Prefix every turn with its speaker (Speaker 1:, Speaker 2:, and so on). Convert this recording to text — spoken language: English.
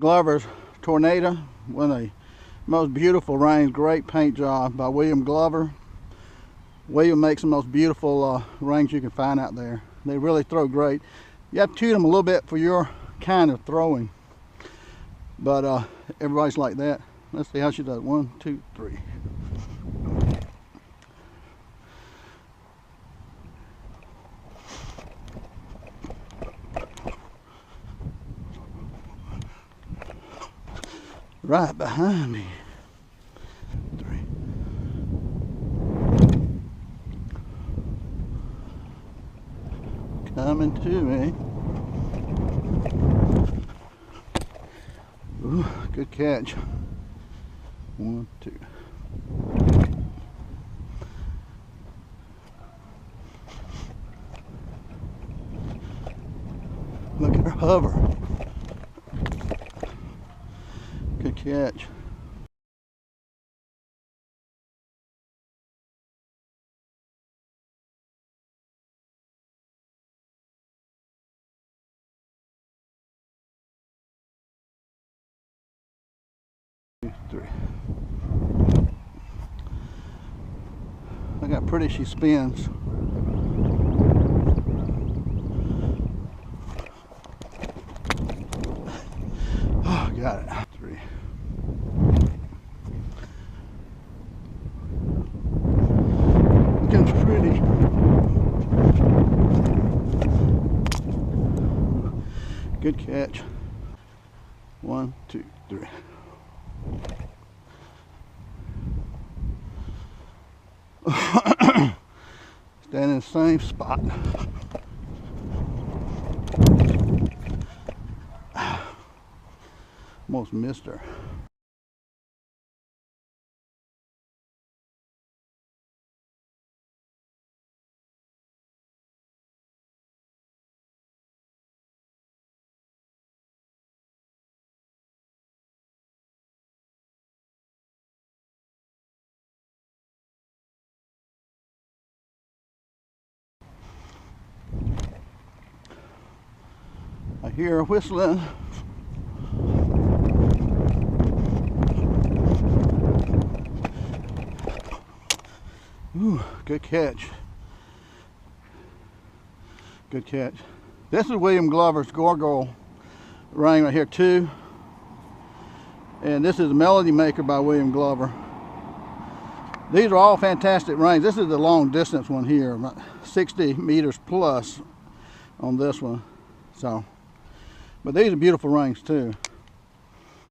Speaker 1: Glover's Tornado, one of the most beautiful rings. Great paint job by William Glover. William makes the most beautiful rings you can find out there. They really throw great. You have to tune them a little bit for your kind of throwing, but everybody's like that. Let's see how she does. 1, 2, 3. Right behind me. 3. Coming to me. Ooh, good catch. 1, 2. Look at her hover. Good catch. Two, 3. Look how pretty she spins. Oh, got it. 3. Looking pretty. Good catch. 1, 2, 3. Stand in the same spot. Almost missed her. I hear her whistling. Ooh, good catch. Good catch. This is William Glover's Gargoyle ring right here too. And this is a Melody Maker by William Glover. These are all fantastic rings. This is the long distance one here, about 60 meters plus on this one. So, but these are beautiful rings too.